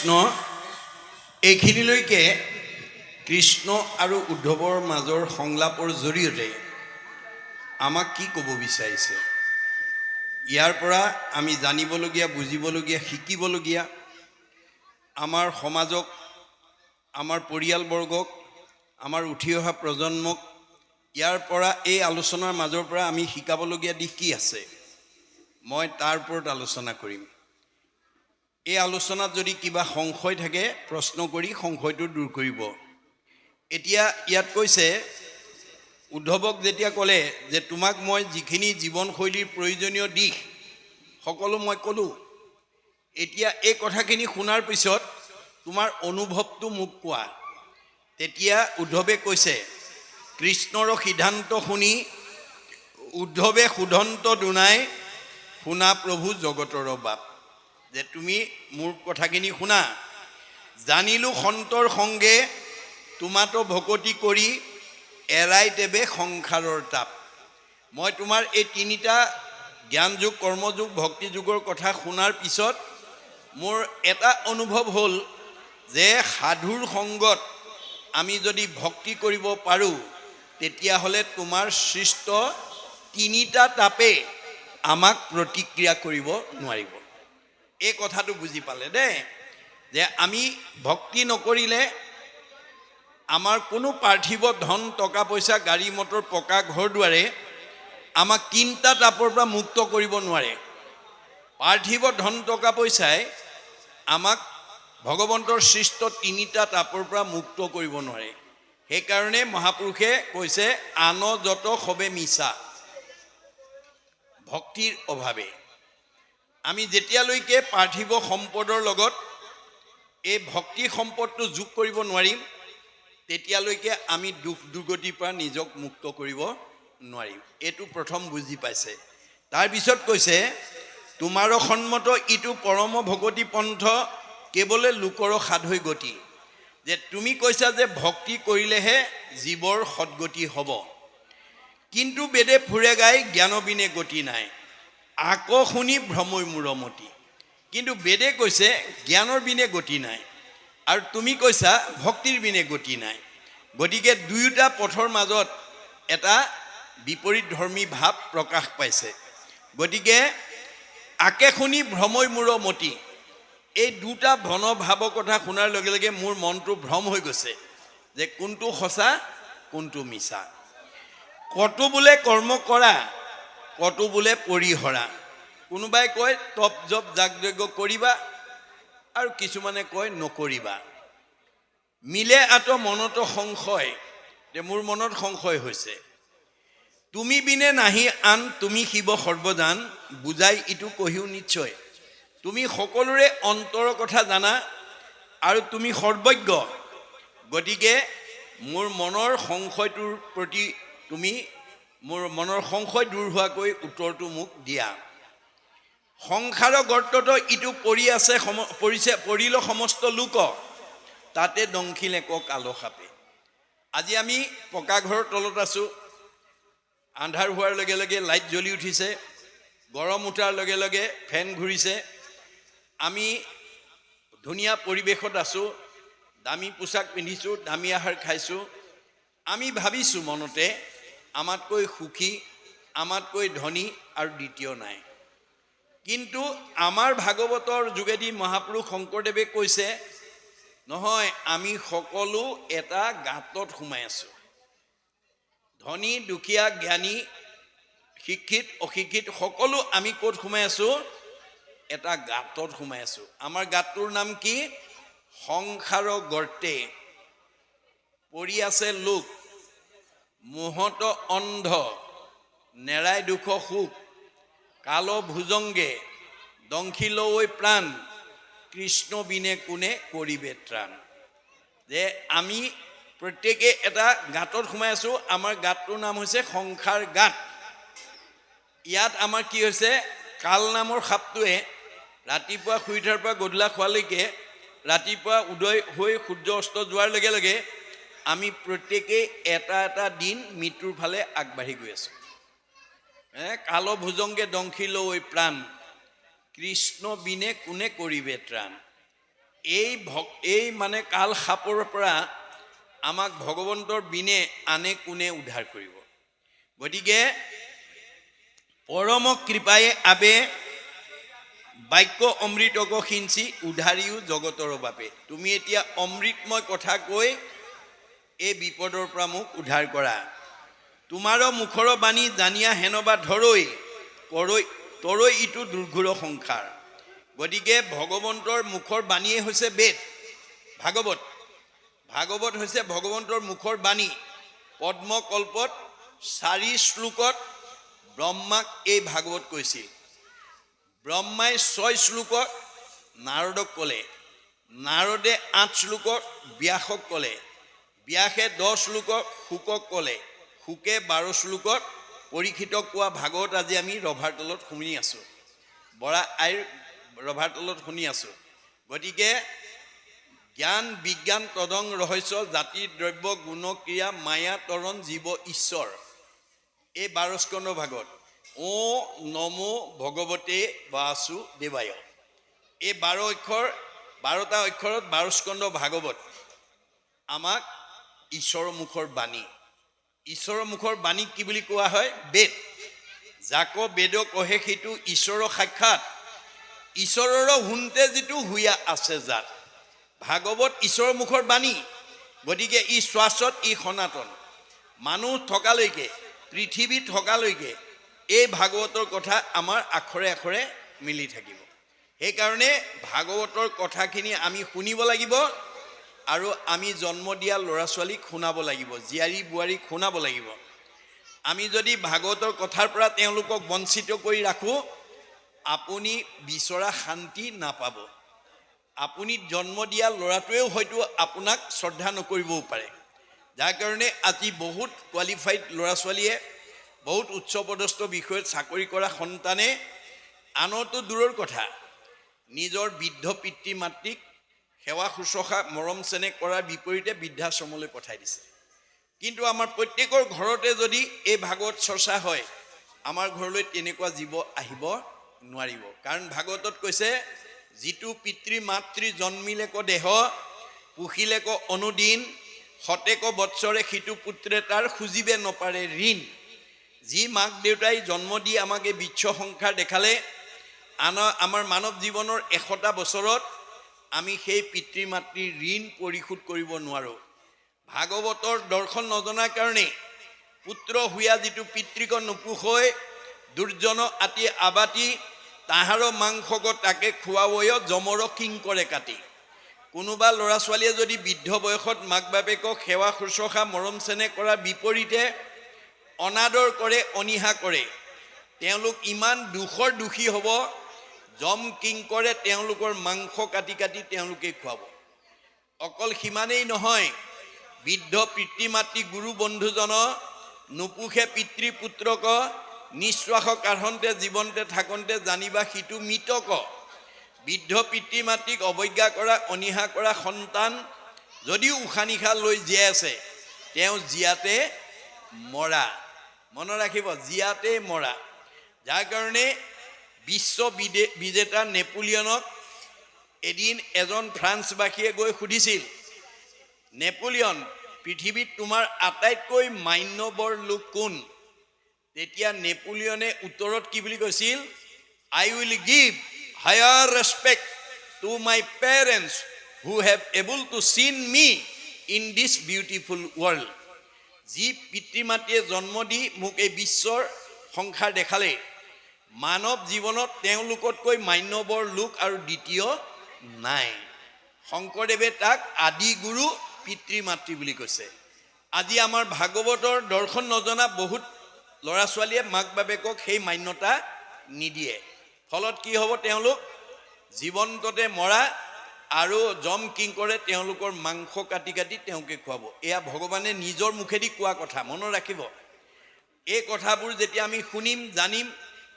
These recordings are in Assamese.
কৃষ্ণ। এইখিনিলৈকে কৃষ্ণ আৰু উদ্ধৱৰ মাজৰ সংলাপৰ জৰিয়তে আমাক কি ক'ব বিচাৰিছে? ইয়াৰ পৰা আমি জানিবলগীয়া, বুজিবলগীয়া, শিকিবলগীয়া, আমাৰ সমাজক, আমাৰ পৰিয়ালবৰ্গক, আমাৰ উঠি অহা প্ৰজন্মক ইয়াৰ পৰা, এই আলোচনাৰ মাজৰ পৰা আমি শিকাবলগীয়া দিশ কি আছে, মই তাৰ ওপৰত আলোচনা কৰিম। এই আলোচনাত যদি কিবা সংশয় থাকে প্ৰশ্ন কৰি সংশয়টো দূৰ কৰিব। এতিয়া ইয়াত কৈছে, উদ্ধৱক যেতিয়া ক'লে যে তোমাক মই যিখিনি জীৱনশৈলীৰ প্ৰয়োজনীয় দিশ সকলো মই ক'লোঁ, এতিয়া এই কথাখিনি শুনাৰ পিছত তোমাৰ অনুভৱটো মোক কোৱা। তেতিয়া উদ্ধৱে কৈছে, কৃষ্ণৰ সিদ্ধান্ত শুনি উদ্ধৱে সুধন্ত দুনাই শুনা প্ৰভু জগতৰ বাপ। যে তুমি মোৰ কথাখিনি শুনা। জানিলোঁ সন্তৰ সংগে তোমাতো ভকতি কৰি এৰাই তেবে সংসাৰৰ তাপ। মই তোমাৰ এই তিনিটা জ্ঞানযোগ, কৰ্মযোগ, ভক্তিযোগৰ কথা শুনাৰ পিছত মোৰ এটা অনুভৱ হ'ল যে সাধুৰ সংগত আমি যদি ভক্তি কৰিব পাৰোঁ তেতিয়াহ'লে তোমাৰ সৃষ্ট তিনিটা তাপে আমাক প্ৰতিক্ৰিয়া কৰিব নোৱাৰিব। এই কথাটো বুজি পালে দেই, যে আমি ভক্তি নকৰিলে আমাৰ কোনো পাৰ্থিৱ ধন, টকা পইচা, গাড়ী মটৰ, পকা ঘৰ দুৱাৰে আমাক তিনিটা তাপৰ পৰা মুক্ত কৰিব নোৱাৰে। পাৰ্থিৱ ধন, টকা পইচাই আমাক ভগৱন্তৰ সৃষ্ট তিনিটা তাপৰ পৰা মুক্ত কৰিব নোৱাৰে। সেইকাৰণে মহাপুৰুষে কৈছে, আন যত সবে মিছা। ভক্তিৰ অভাৱে আমি যেতিয়ালৈকে পাৰ্থিৱ সম্পদৰ লগত এই ভক্তি সম্পদটো যোগ কৰিব নোৱাৰিম তেতিয়ালৈকে আমি দুখ দুৰ্গতিৰ পৰা নিজক মুক্ত কৰিব নোৱাৰিম। এইটো প্ৰথম বুজি পাইছে। তাৰপিছত কৈছে, তোমাৰ সন্মত ইটো পৰম ভগতি পন্থ কেৱলে লোকৰ সাধৈ গতি। যে তুমি কৈছা যে ভক্তি কৰিলেহে জীৱৰ সদগতি হ'ব, কিন্তু বেদে ফুৰে গাই জ্ঞান বিনে গতি নাই। আকৌ শুনি ভ্ৰমৈ মূৰমতি। কিন্তু বেদে কৈছে জ্ঞানৰ বিনে গতি নাই, আৰু তুমি কৈছা ভক্তিৰ বিনে গতি নাই। গতিকে দুয়োটা পথৰ মাজত এটা বিপৰীত ধৰ্মী ভাৱ প্ৰকাশ পাইছে। গতিকে আকে শুনি ভ্ৰমৈ মূৰমতি, এই দুটা ভন ভাৱৰ কথা শুনাৰ লগে লগে মোৰ মনটো ভ্ৰম হৈ গৈছে যে কোনটো সঁচা, কোনটো মিছা। কতো বোলে কৰ্ম কৰা, কতো বোলে পৰিহৰা। কোনোবাই কয় তপ জপ যাগযজ্ঞ কৰিবা, আৰু কিছুমানে কয় নকৰিবা। মিলে আত মনত সংশয়, যে মোৰ মনত সংশয় হৈছে। তুমি বিনে নাহি আন, তুমি শিৱ সৰ্বজান, বুজাই ইটো কহিও নিশ্চয়। তুমি সকলোৰে অন্তৰৰ কথা জানা আৰু তুমি সৰ্বজ্ঞ। গতিকে মোৰ মনৰ সংশয়টোৰ প্ৰতি তুমি মোৰ মনৰ সংশয় দূৰ হোৱাকৈ উত্তৰটো মোক দিয়া। সংসাৰ গৰ্তত ইটো পৰি আছে, পৰিল সমস্ত লোক, তাতে দংশিল এক কালো সাপে। আজি আমি পকা ঘৰৰ তলত আছোঁ। আন্ধাৰ হোৱাৰ লগে লগে লাইট জ্বলি উঠিছে, গৰম উঠাৰ লগে লগে ফেন ঘূৰিছে। আমি ধুনীয়া পৰিৱেশত আছোঁ, দামী পোছাক পিন্ধিছোঁ, দামী আহাৰ খাইছোঁ। আমি ভাবিছোঁ মনতে আমাতকৈ সুখী, আমাতকৈ ধনী আৰু দ্বিতীয় নাই। কিন্তু আমাৰ ভাগৱতৰ যোগেদি মহাপুৰুষ শংকৰদেৱে কৈছে, নহয়, আমি সকলো এটা গাঁতত সোমাই আছোঁ। ধনী, দুখীয়া, জ্ঞানী, শিক্ষিত, অশিক্ষিত সকলো আমি ক'ত সোমাই আছোঁ? এটা গাঁতত সোমাই আছোঁ। আমাৰ গাঁতটোৰ নাম কি? সংসাৰ গৰ্তে পৰি আছে লোক, মোহত অন্ধ, নেৰাই দুখ সুখ, কাল ভুজংগে দংশিল ঐ প্ৰাণ, কৃষ্ণ বিনে কোনে কৰিবে ত্ৰাণ। যে আমি প্ৰত্যেকে এটা গাঁতত সোমাই আছোঁ। আমাৰ গাঁতটোৰ নাম হৈছে সংসাৰ গাঁত। ইয়াত আমাৰ কি হৈছে? কাল নামৰ সাপটোৱে ৰাতিপুৱা শুই উঠাৰ পৰা গধূলা খোৱালৈকে, ৰাতিপুৱা উদয় হৈ সূৰ্য অস্ত যোৱাৰ লগে লগে আমি প্ৰত্যেকেই এটা এটা দিন মৃত্যুৰ ফালে আগবাঢ়ি গৈ আছোঁ। কাল ভুজংগে দংশিল ঐ প্ৰাণ, কৃষ্ণ বিনে কোনে কৰিবে ত্ৰাণ। এই মানে কাল সাপৰ পৰা আমাক ভগৱন্তৰ বিনে আনে কোনে উদ্ধাৰ কৰিব। গতিকে পৰম কৃপায়ে আবে বাক্য অমৃতক সিঞ্চি উদ্ধাৰিও জগতৰ বাবে। তুমি এতিয়া অমৃতময় কথা কৈ এই বিপদৰ পৰা মোক উদ্ধাৰ কৰা। তোমাৰ মুখৰ বাণী জানিয়া হেনবা ধৰৈ কৰৈ তৰৈ ইটো দুৰ্ঘোৰ সংসাৰ। গতিকে ভগৱন্তৰ মুখৰ বাণীয়ে হৈছে বেদ, ভাগৱত। ভাগৱত হৈছে ভগৱন্তৰ মুখৰ বাণী। পদ্মকল্পত 4 শ্লোকত ব্ৰহ্মাক এই ভাগৱত কৈছিল। ব্ৰহ্মাই 6 শ্লোকত নাৰদক ক'লে, নাৰদে 8 শ্লোকত ব্যাসক ক'লে, ব্যাসে 10 শ্লোকত শুকক ক'লে, শুকে 12 শ্লোকত পৰীক্ষিতক কোৱা ভাগৱত আজি আমি ৰভাৰ তলত শুনি আছোঁ, বৰা আইৰ ৰভাৰ তলত শুনি আছোঁ। গতিকে জ্ঞান বিজ্ঞান তদং ৰহস্য জাতি দ্ৰব্য গুণ ক্ৰিয়া মায়া তৰণ জীৱ ঈশ্বৰ, এই 12 স্কন্ধ ভাগৱত। ও নমো ভগৱতে বাসুদেৱায়, এই 12টা অক্ষৰত 12 স্কন্ধ ভাগৱত আমাক ঈশ্বৰৰ মুখৰ বাণী। ঈশ্বৰৰ মুখৰ বাণীক কি বুলি কোৱা হয়? বেদ। যাক বেদ কহে সেইটো ঈশ্বৰৰ সাক্ষাৎ, ঈশ্বৰৰ শুনতে যিটো হুয়া আছে যাত। ভাগৱত ঈশ্বৰৰ মুখৰ বাণী। গতিকে ই শাশ্বত, ই সনাতন। মানুহ থকালৈকে, পৃথিৱী থকালৈকে এই ভাগৱতৰ কথা আমাৰ আখৰে আখৰে মিলি থাকিব। সেইকাৰণে ভাগৱতৰ কথাখিনি আমি শুনিব লাগিব আৰু আমি জন্ম দিয়া ল'ৰা ছোৱালীক শুনাব লাগিব, জীয়াৰী বোৱাৰীক শুনাব লাগিব। আমি যদি ভাগৱতৰ কথাৰ পৰা তেওঁলোকক বঞ্চিত কৰি ৰাখোঁ, আপুনি বিচৰা শান্তি নাপাব। আপুনি জন্ম দিয়া ল'ৰাটোৱেও হয়তো আপোনাক শ্ৰদ্ধা নকৰিবও পাৰে। যাৰ কাৰণে আজি বহুত কোৱালিফাইড ল'ৰা ছোৱালীয়ে, বহুত উচ্চপদস্থ বিষয়ত চাকৰি কৰা সন্তানে আনতো দূৰৰ কথা নিজৰ বৃদ্ধ পিতৃ মাতৃক সেৱা শুশ্ৰূষা মৰম চেনেহ কৰাৰ বিপৰীতে বৃদ্ধাশ্ৰমলৈ পঠাই দিছে। কিন্তু আমাৰ প্ৰত্যেকৰ ঘৰতে যদি এই ভাগৱত চৰ্চা হয়, আমাৰ ঘৰলৈ তেনেকুৱা জীৱ আহিব নোৱাৰিব। কাৰণ ভাগৱতত কৈছে, যিটো পিতৃ মাতৃ জন্মিলেক দেহ পুহিলেক অনুদিন শতেক বৎসৰে সিটো পুত্ৰে তাৰ খুজিবে নপাৰে ঋণ। যি মাক দেউতাই জন্ম দি আমাক এই বিচ্ছ সংসাৰ দেখালে, আমাৰ মানৱ জীৱনৰ 100টা বছৰত আমি সেই পিতৃ মাতৃৰ ঋণ পৰিশোধ কৰিব নোৱাৰোঁ। ভাগৱতৰ দৰ্শন নজনাৰ কাৰণে পুত্ৰ হুয়া যিটো পিতৃক নোপোষৈ দুৰ্জন আতি আবাতি তাহাৰ মাংসক তাকে খুৱাবয় জমৰ কিং কৰে কাটি। কোনোবা ল'ৰা ছোৱালীয়ে যদি বৃদ্ধ বয়সত মাক বাপেকক সেৱা শুশ্ৰূষা মৰম চেনেহ কৰাৰ বিপৰীতে অনাদৰ কৰে, অনীহা কৰে, তেওঁলোক ইমান দুখৰ দোষী হ'ব, জম কিং কৰে তেওঁলোকৰ মাংস কাটি কাটি তেওঁলোকেই খুৱাব। অকল সিমানেই নহয়, বৃদ্ধ পিতৃ মাতৃ গুৰু বন্ধুজন নোপোষে পিতৃ পুত্ৰক নিশ্বাস কাঢ়ন্তে জীৱন্তে থাকন্তে জানিবা সিটো মৃতক। বৃদ্ধ পিতৃ মাতৃক অৱজ্ঞা কৰা, অনীহা কৰা সন্তান যদিও উশাহ নিশাহ লৈ জীয়াই আছে, তেওঁ জীয়াতে মৰা। মনত ৰাখিব, জীয়াতে মৰা। যাৰ কাৰণে বিশ্ব বিজেতা নেপোলিয়নক এদিন এজন ফ্ৰান্সবাসীয়ে গৈ সুধিছিল, নেপোলিয়ন, পৃথিৱীত তোমাৰ আটাইতকৈ মান্যবৰ লোক কোন? তেতিয়া নেপোলিয়নে উত্তৰত কি বুলি কৈছিল? I will give higher respect to my parents who have able to seen me in this beautiful world. যি পিতৃ মাতৃয়ে জন্ম দি মোক এই বিশ্বৰ সংসাৰ দেখালে, মানৱ জীৱনত তেওঁলোকতকৈ মান্যবৰ লোক আৰু দ্বিতীয় নাই। শংকৰদেৱে তাক আদি গুৰু পিতৃ মাতৃ বুলি কৈছে। আজি আমাৰ ভাগৱতৰ দৰ্শন নজনা বহুত ল'ৰা ছোৱালীয়ে মাক বাপেকক সেই মান্যতা নিদিয়ে। ফলত কি হ'ব? তেওঁলোক জীৱন্ততে মৰা আৰু জম কিং কৰে তেওঁলোকৰ মাংস কাটি কাটি তেওঁকে খুৱাব। এয়া ভগৱানে নিজৰ মুখেদি কোৱা কথা, মনত ৰাখিব। এই কথাবোৰ যেতিয়া আমি শুনিম জানিম,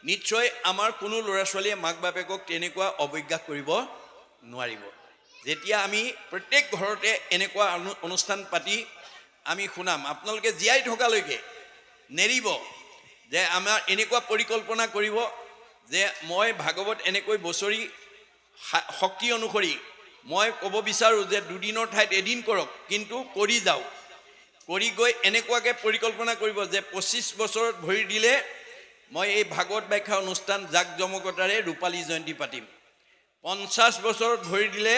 নিশ্চয় আমাৰ কোনো ল'ৰা ছোৱালীয়ে মাক বাপেকক তেনেকুৱা অৱজ্ঞা কৰিব নোৱাৰিব। যেতিয়া আমি প্ৰত্যেক ঘৰতে এনেকুৱা অনুষ্ঠান পাতি আমি শুনাম, আপোনালোকে জীয়াই থকালৈকে নেৰিব যে আমাৰ এনেকুৱা পৰিকল্পনা কৰিব যে মই ভাগৱত এনেকৈ বছৰি শক্তি অনুসৰি মই ক'ব বিচাৰোঁ যে দুদিনৰ ঠাইত এদিন কৰক, কিন্তু কৰি যাওক। কৰি গৈ এনেকুৱাকৈ পৰিকল্পনা কৰিব যে 25 বছৰত ভৰি দিলে মই এই ভাগৱত ব্যাখ্যা অনুষ্ঠান জাক জমকতাৰে ৰূপালী জয়ন্তী পাতিম। 50 বছৰত ভৰি দিলে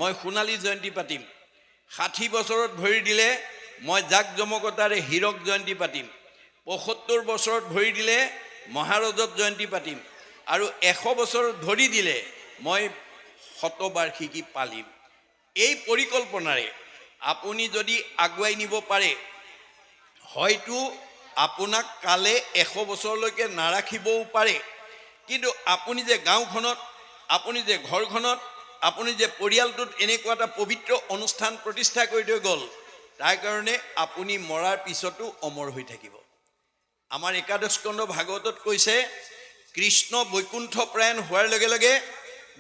মই সোণালী জয়ন্তী পাতিম। 60 বছৰত ভৰি দিলে মই জাক জমকতাৰে হীৰক জয়ন্তী পাতিম। 75 বছৰত ভৰি দিলে মহাৰজত জয়ন্তী পাতিম। আৰু 100 বছৰত ধৰি দিলে মই শতবাৰ্ষিকী পালিম। এই পৰিকল্পনাৰে আপুনি যদি আগুৱাই নিব পাৰে, হয়তো আপোনাক কালে 100 বছৰলৈকে নাৰাখিবও পাৰে, কিন্তু আপুনি যে গাঁওখনত, আপুনি যে ঘৰখনত, আপুনি যে পৰিয়ালটোত এনেকুৱা এটা পবিত্ৰ অনুষ্ঠান প্ৰতিষ্ঠা কৰি থৈ গ'ল, তাৰ কাৰণে আপুনি মৰাৰ পিছতো অমৰ হৈ থাকিব। আমাৰ একাদশ স্কন্ধ ভাগৱতত কৈছে, কৃষ্ণ বৈকুণ্ঠ প্ৰায়ণ হোৱাৰ লগে লগে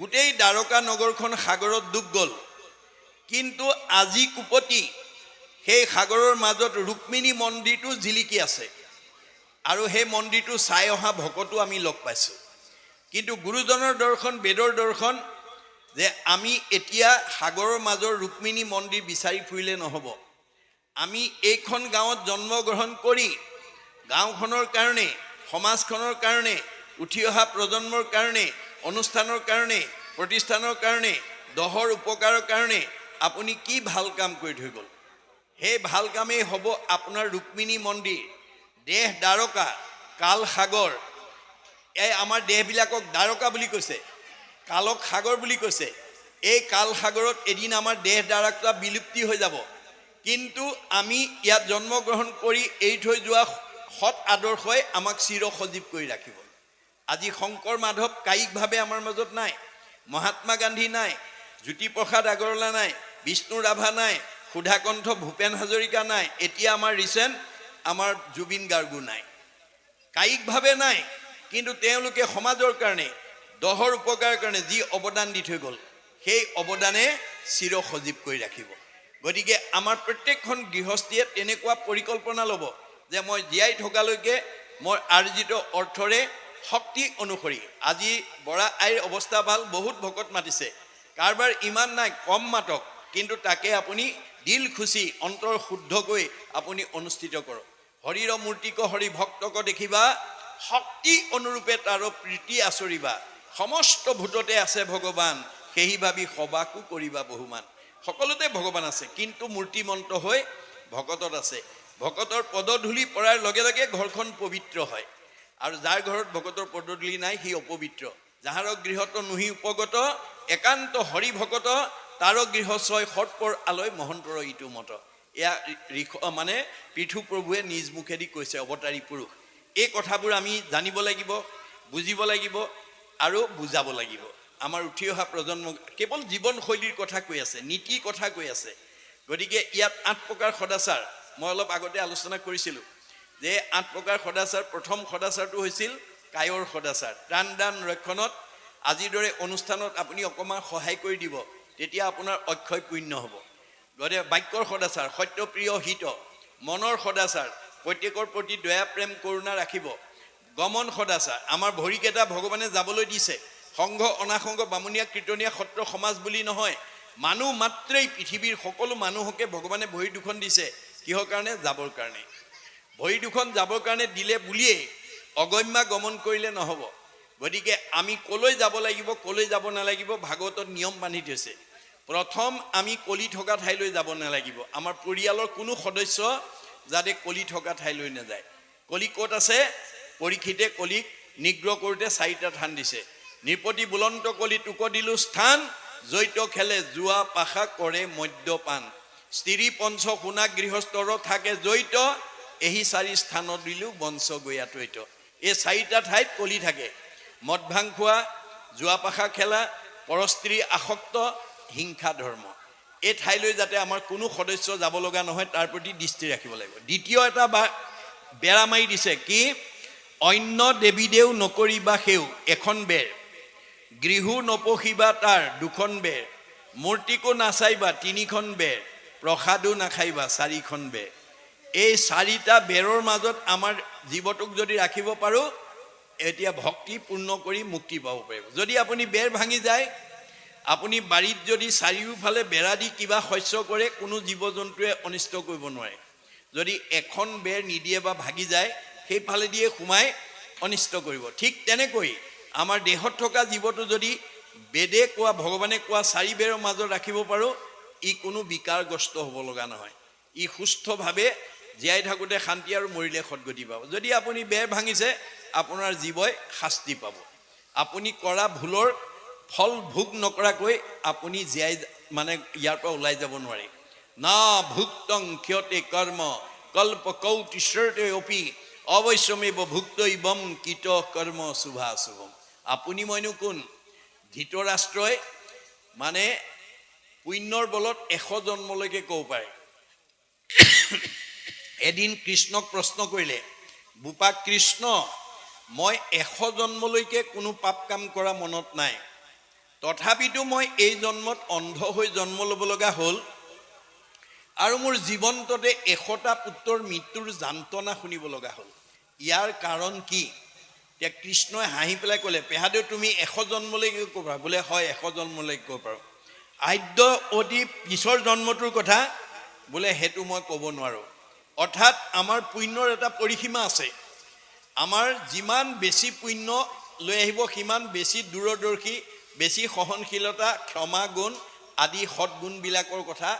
গোটেই দ্বাৰকা নগৰখন সাগৰত ডুব গ'ল, কিন্তু আজি কুপতি সেই সাগৰৰ মাজত ৰুক্মিণী মন্দিৰটো জিলিকি আছে, আৰু সেই মন্দিৰটো চাই অহা ভকতো আমি লগ পাইছোঁ। কিন্তু গুৰুজনৰ দৰ্শন, বেদৰ দৰ্শন, যে আমি এতিয়া সাগৰৰ মাজৰ ৰুক্মিণী মন্দিৰ বিচাৰি ফুৰিলে নহ'ব। আমি এইখন গাঁৱত জন্মগ্ৰহণ কৰি গাঁওখনৰ কাৰণে, সমাজখনৰ কাৰণে, উঠি অহা প্ৰজন্মৰ কাৰণে, অনুষ্ঠানৰ কাৰণে, প্ৰতিষ্ঠানৰ কাৰণে, দহৰ উপকাৰৰ কাৰণে আপুনি কি ভাল কাম কৰি থৈ গ'ল? সেই ভাল কামেই হ'ব আপোনাৰ ৰুক্মিণী মন্দিৰ। দেহ দ্বাৰকা, কাল সাগৰ। এই আমাৰ দেহবিলাকক দ্বাৰকা বুলি কৈছে, কালক সাগৰ বুলি কৈছে। এই কাল সাগৰত এদিন আমাৰ দেহ দ্বাৰকা বিলুপ্তি হৈ যাব, কিন্তু আমি ইয়াত জন্মগ্ৰহণ কৰি এৰি থৈ যোৱা সৎ আদৰ্শই আমাক চিৰ সজীৱ কৰি ৰাখিব। আজি শংকৰ মাধৱ কায়িকভাৱে আমাৰ মাজত নাই, মহাত্মা গান্ধী নাই, জ্যোতিপ্ৰসাদ আগৰৱালা নাই, বিষ্ণু ৰাভা নাই, সুধাকণ্ঠ ভূপেন হাজৰিকা নাই, এতিয়া আমাৰ ৰিচেণ্ট আমাৰ জুবিন গাৰ্গো নাই। কায়িকভাৱে নাই, কিন্তু তেওঁলোকে সমাজৰ কাৰণে, দহৰ উপকাৰৰ কাৰণে যি অৱদান দি থৈ গ'ল, সেই অৱদানে চিৰ সজীৱ কৰি ৰাখিব। গতিকে আমাৰ প্ৰত্যেকখন গৃহস্থীয়ে তেনেকুৱা পৰিকল্পনা ল'ব যে মই জীয়াই থকালৈকে মই আৰ্জিত অৰ্থৰে শক্তি অনুসৰি, আজি বৰা আইৰ অৱস্থা ভাল, বহুত ভকত মাতিছে, কাৰোবাৰ ইমান নাই, কম মাতক, কিন্তু তাকে আপুনি দিল খুচি অন্তৰ শুদ্ধকৈ আপুনি অনুষ্ঠিত কৰক। হৰিৰ মূৰ্তিক হৰি ভক্তক দেখিবা, শক্তি অনুৰূপে তাৰ প্ৰীতি আচৰিবা, সমস্ত ভূততে আছে ভগৱান, সেই ভাবি সবাকো কৰিবা বহুমান। সকলোতে ভগৱান আছে, কিন্তু মূৰ্তিমন্ত হৈ ভকতত আছে। ভকতৰ পদধূলি পৰাৰ লগে লগে ঘৰখন পবিত্ৰ হয়, আৰু যাৰ ঘৰত ভকতৰ পদধূলি নাই সি অপবিত্ৰ। যাহাৰ গৃহত নুহি উপগত, একান্ত হৰি ভকত, তাৰ গৃহ ছয় সৎপৰ আলয় মহন্তৰ ইটো মত। এয়া মানে পৃথু প্ৰভুৱে নিজ মুখেদি কৈছে, অৱতাৰী পুৰুষ। এই কথাবোৰ আমি জানিব লাগিব, বুজিব লাগিব আৰু বুজাব লাগিব। আমাৰ উঠি অহা প্ৰজন্ম কেৱল জীৱনশৈলীৰ কথা কৈ আছে, নীতিৰ কথা কৈ আছে। গতিকে ইয়াত 8 প্ৰকাৰ সদাচাৰ মই অলপ আগতে আলোচনা কৰিছিলোঁ, যে 8 প্ৰকাৰ সদাচাৰ। প্ৰথম সদাচাৰটো হৈছিল কায়ৰ সদাচাৰ, প্ৰাণ দান ৰক্ষণত। আজিৰ দৰে অনুষ্ঠানত আপুনি অকণমান সহায় কৰি দিব, তেতিয়া আপোনাৰ অক্ষয় পুণ্য হ'ব। গতিকে বাক্যৰ সদাচাৰ, সত্যপ্ৰিয় হিত। মনৰ সদাচাৰ, প্ৰত্যেকৰ প্ৰতি দয়া প্ৰেম কৰোণা ৰাখিব। গমন সদাচাৰ, আমাৰ ভৰিকেইটা ভগৱানে যাবলৈ দিছে, সংঘ অনাসংঘ বামুণীয়া কীৰ্তনীয়া সত্ৰ সমাজ বুলি নহয়, মানুহ মাত্ৰেই পৃথিৱীৰ সকলো মানুহকে ভগৱানে ভৰি দুখন দিছে। কিহৰ কাৰণে? যাবৰ কাৰণে। ভৰি দুখন যাবৰ কাৰণে দিলে বুলিয়েই অগম্যা গমন কৰিলে নহ'ব। গতিকে আমি কলৈ যাব লাগিব, কলৈ যাব নালাগিব, ভাগৱতত নিয়ম বান্ধি থৈছে। প্ৰথম আমি কলি থকা ঠাইলৈ যাব নালাগিব। আমাৰ পৰিয়ালৰ কোনো সদস্য যাতে কলি থকা ঠাইলৈ নাযায়। কলি ক'ত আছে? পৰীক্ষিতে কলিক নিগ্ৰহ কৰোঁতে 4টা থান দিছে। নৃপতি বুলন্ত কলি তোক দিলো স্থান, জৈত খেলে জোৱা পাশা কৰে মদ্যপান। স্ত্ৰী পঞ্চ সোণা গৃহস্থৰ থাকে জৈত, এই 4 স্থানত দিলো বংশ গয়াতৈত। এই 4টা ঠাইত কলি থাকে। মদ ভাং খোৱা, জোৱা পাশা খেলা, পৰস্ত্ৰী আসক্ত, হিংসা ধৰ্ম। এই ঠাইলৈ যাতে আমাৰ কোনো সদস্য যাব লগা নহয়, তাৰ প্ৰতি দৃষ্টি ৰাখিব লাগিব। দ্বিতীয় এটা বেৰা মাৰি দিছে, কি? অন্য দেৱী দেও নকৰিবা সেও, এখন বেৰ। গৃহু নপহিবা তাৰ, 2খন বেৰ। মূৰ্তিকো নাচাইবা, 3খন বেৰ। প্ৰসাদো নাখাইবা, 4খন বেৰ। এই 4টা বেৰৰ মাজত আমাৰ জীৱটোক যদি ৰাখিব পাৰোঁ, এতিয়া ভক্তি পূৰ্ণ কৰি মুক্তি পাব পাৰিব। যদি আপুনি বেৰ ভাঙি যায়, আপুনি বাৰীত যদি চাৰিওফালে বেৰা দি কিবা শস্য কৰে কোনো জীৱ জন্তুৱে অনিষ্ট কৰিব নোৱাৰে। যদি এখন বেৰ নিদিয়ে বা ভাগি যায় সেইফালে দিয়ে সোমাই অনিষ্ট কৰিব। ঠিক তেনেকৈ আমাৰ দেহত থকা জীৱটো যদি বেদে কোৱা ভগৱানে কোৱা চাৰি বেৰৰ মাজত ৰাখিব পাৰোঁ, ই কোনো বিকাৰগ্ৰস্ত হ'ব লগা নহয়। ই সুস্থভাৱে জীয়াই থাকোঁতে শান্তি আৰু মৰিলে সদগতি পাব। যদি আপুনি বেৰ ভাঙিছে আপোনাৰ জীৱই শাস্তি পাব। আপুনি কৰা ভুলৰ ফল ভোগ নকৰাকৈ আপুনি জীয়াই ইয়াৰ পৰা ওলাই যাব নোৱাৰে। না ভুক্তং ক্ষতে কৰ্ম কল্প কৌটিশৰ্তে অপি অৱশ্যমেব ভুক্তইবম কীট কৰ্ম শুভাশুভম। আপুনি মইনো কোন? ধৃতৰাষ্ট্ৰই পুণ্যৰ বলত 100 জন্মলৈকে ক'ব পাৰে। এদিন কৃষ্ণক প্ৰশ্ন কৰিলে, বোপা কৃষ্ণ, মই 100 জন্মলৈকে কোনো পাপ কাম কৰা মনত নাই, তথাপিতো মই এই জন্মত অন্ধ হৈ জন্ম ল'ব লগা হ'ল আৰু মোৰ জীৱন্ততে 100টা পুত্ৰৰ মৃত্যুৰ যান্ত্ৰণা শুনিব লগা হ'ল। ইয়াৰ কাৰণ কি? এতিয়া কৃষ্ণই হাঁহি পেলাই ক'লে, পেহাদেউ তুমি 100 জন্মলৈকে ক'ব পাৰা? বোলে হয় 100 জন্মলৈকে ক'ব পাৰোঁ। আদ্য অতি পিছৰ জন্মটোৰ কথা বোলে সেইটো মই ক'ব নোৱাৰোঁ। অৰ্থাৎ আমাৰ পুণ্যৰ এটা পৰিসীমা আছে। আমাৰ যিমান বেছি পুণ্য লৈ আহিব সিমান বেছি দূৰদৰ্শী, বেছি সহনশীলতা, ক্ষমা গুণ আদি সৎগুণবিলাকৰ কথা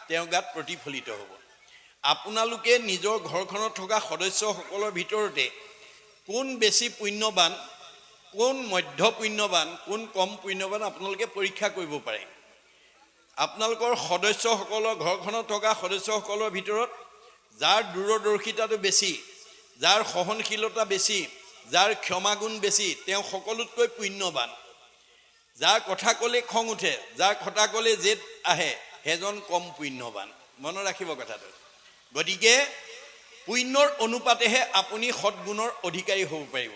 তেওঁৰ গাত প্ৰতিফলিত হ'ব। আপোনালোকে নিজৰ ঘৰখনত থকা সদস্যসকলৰ ভিতৰতে কোন বেছি পুণ্যৱান, কোন মধ্য পুণ্যৱান, কোন কম পুণ্যৱান আপোনালোকে পৰীক্ষা কৰিব পাৰে। আপোনালোকৰ সদস্যসকলৰ ঘৰখনত থকা সদস্যসকলৰ ভিতৰত যাৰ দূৰদৰ্শিতাটো বেছি, যাৰ সহনশীলতা বেছি, যাৰ ক্ষমাগুণ বেছি, তেওঁ সকলোতকৈ পুণ্যৱান। যাৰ কথা ক'লে খং উঠে, যাৰ কথা ক'লে জেদ আহে, সেইজন কম পুণ্যৱান। মনত ৰাখিব কথাটো। গতিকে পুণ্যৰ অনুপাতেহে আপুনি সৎগুণৰ অধিকাৰী হ'ব পাৰিব।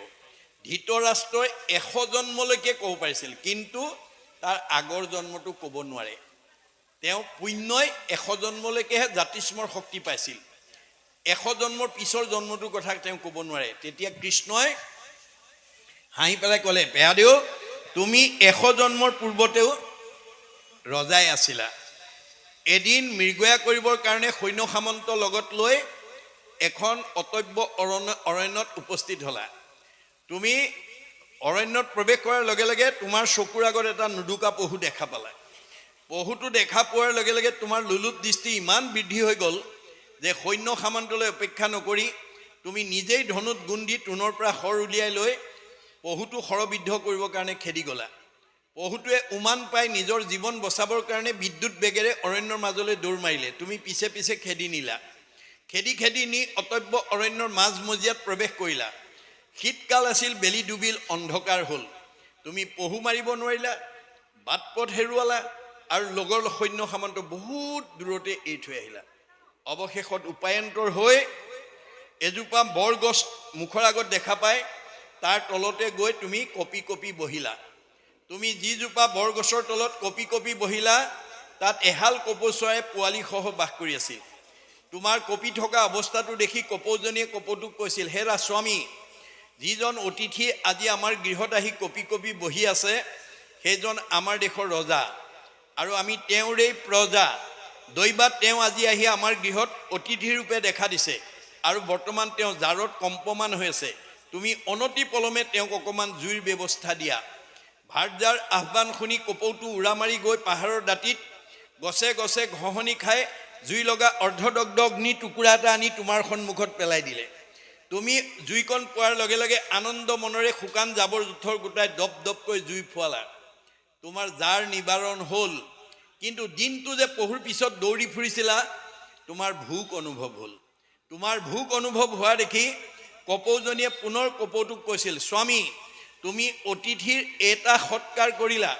ধৃতৰাষ্ট্ৰই 100 জন্মলৈকে ক'ব পাৰিছিল, কিন্তু তাৰ আগৰ জন্মটো ক'ব নোৱাৰে। তেওঁ পুণ্যই 100 জন্মলৈকেহে জাতিস্মৰ শক্তি পাইছিল। 100 জন্মৰ পিছৰ জন্মটোৰ কথা তেওঁ ক'ব নোৱাৰে। তেতিয়া কৃষ্ণই হাঁহি পেলাই ক'লে, পেহাদেউ তুমি 100 জন্মৰ পূৰ্বতেও ৰজাই আছিলা। এদিন মৃগয়া কৰিবৰ কাৰণে সৈন্য সামন্ত লগত লৈ এখন অতব্য অৰণ্যত উপস্থিত হ'লা। তুমি অৰণ্যত প্ৰৱেশ কৰাৰ লগে লগে তোমাৰ চকুৰ আগত এটা নুদুকা পহু দেখা পালা। পহুটো দেখা পোৱাৰ লগে লগে তোমাৰ লোলুপ দৃষ্টি ইমান বৃদ্ধি হৈ গ'ল যে সৈন্য সামন্তলৈ অপেক্ষা নকৰি তুমি নিজেই ধনুত গুণ দি তোনৰ পৰা শৰ উলিয়াই লৈ পহুটো শৰবিদ্ধ কৰিবৰ কাৰণে খেদি গ'লা। পহুটোৱে উমান পাই নিজৰ জীৱন বচাবৰ কাৰণে বিদ্যুৎ বেগেৰে অৰণ্যৰ মাজলৈ দৌৰ মাৰিলে। তুমি পিছে পিছে খেদি নিলা। খেদি নি অতব্য অৰণ্যৰ মাজমজিয়াত প্ৰৱেশ কৰিলা। শীতকাল আছিল, বেলি ডুবিল, অন্ধকাৰ হ'ল। তুমি পহু মাৰিব নোৱাৰিলা, বাট পথ হেৰুৱালা আৰু লগৰ সৈন্য সামন্ত বহুত দূৰতে এৰি থৈ আহিলা। অৱশেষত উপায়ন্তৰ হৈ এজোপা বৰগছ মুখৰ আগত দেখা পাই তাৰ তলতে গৈ তুমি কপি কপি বহিলা। তুমি যিজোপা বৰগছৰ তলত কপি কপি বহিলা তাত এহাল কপৌ চৰাই পোৱালিসহ বাস কৰি আছিল। তোমাৰ কপি থকা অৱস্থাটো দেখি কপৌজনীয়ে কপৌটোক কৈছিল, হেৰা স্বামী, যিজন অতিথি আজি আমাৰ গৃহত আহি কপি কপি বহি আছে সেইজন আমাৰ দেশৰ ৰজা আৰু আমি তেওঁৰেই প্ৰজা। দৈবাত তেওঁ আজি আহি আমাৰ গৃহত অতিথিৰূপে দেখা দিছে আৰু বৰ্তমান তেওঁ জাৰত কম্পমান হৈ আছে। তুমি অনতি পলমে তেওঁক অকণমান জুইৰ ব্যৱস্থা দিয়া। ভাৰ্যাৰ আহ্বান শুনি কপৌটো উৰা মাৰি গৈ পাহাৰৰ দাঁতিত গছে গছে ঘঁহনি খাই জুই লগা অৰ্ধদগ্ধ অগ্নি টুকুৰা এটা আনি তোমাৰ সন্মুখত পেলাই দিলে। তুমি জুইকণ পোৱাৰ লগে লগে আনন্দ মনেৰে শুকান জাবৰ জোঁথৰ গোটাই দপ দপকৈ জুই ফুৱালা। তোমাৰ জাৰ নিবাৰণ হ'ল, কিন্তু দিনটো যে পহুৰ পিছত দৌৰি ফুৰিছিলা তোমাৰ ভোক অনুভৱ হ'ল। তোমাৰ ভোক অনুভৱ হোৱা দেখি কপৌজনীয়ে পুনৰ কপৌটোক কৈছিল, স্বামী, তুমি অতিথিৰ এটা সৎকাৰ কৰিলা,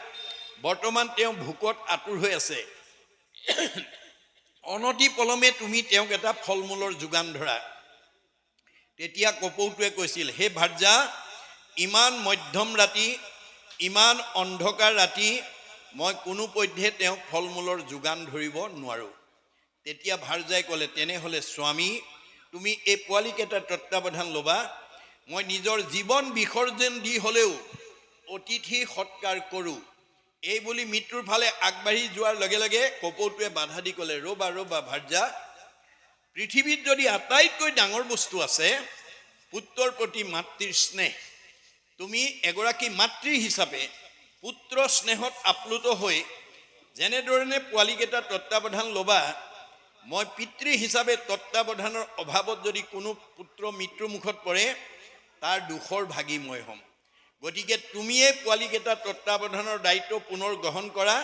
বৰ্তমান তেওঁ ভোকত আতুৰ হৈ আছে। অনতি পলমে তুমি তেওঁক এটা ফল মূলৰ যোগান ধৰা। তেতিয়া কপৌটোৱে কৈছিল, হে ভাৰ্যা, ইমান মধ্যম ৰাতি, ইমান অন্ধকাৰ ৰাতি মই কোনোপধ্যে তেওঁক ফল মূলৰ যোগান ধৰিব নোৱাৰোঁ। তেতিয়া ভাৰ্যাই ক'লে, তেনেহ'লে স্বামী, তুমি এই পোৱালিকেইটাৰ তত্বাৱধান ল'বা। মই নিজৰ জীৱন বিসৰ্জন দি হ'লেও অতিথি সৎকাৰ কৰোঁ, এই বুলি মৃত্যুৰ ফালে আগবাঢ়ি যোৱাৰ লগে লগে কপৌটোৱে বাধা দি ক'লে, ৰ'বা ৰ'বা ভাৰ্যা, পৃথিৱীত যদি আটাইতকৈ ডাঙৰ বস্তু আছে পুত্ৰৰ প্ৰতি মাতৃৰ স্নেহ, তুমি এগৰাকী মাতৃ হিচাপে পুত্ৰ স্নেহত আপ্লুত হৈ যেনেধৰণে পোৱালীকেইটা তত্বাৱধান ল'বা, মই পিতৃ হিচাপে তত্বাৱধানৰ অভাৱত যদি কোনো পুত্ৰ মৃত্যুৰ মুখত পৰে তাৰ দুখৰ ভাগী মই হ'ম। গতিকে তুমিয়ে পোৱালীকেইটা তত্বাৱধানৰ দায়িত্ব পুনৰ গ্ৰহণ কৰা,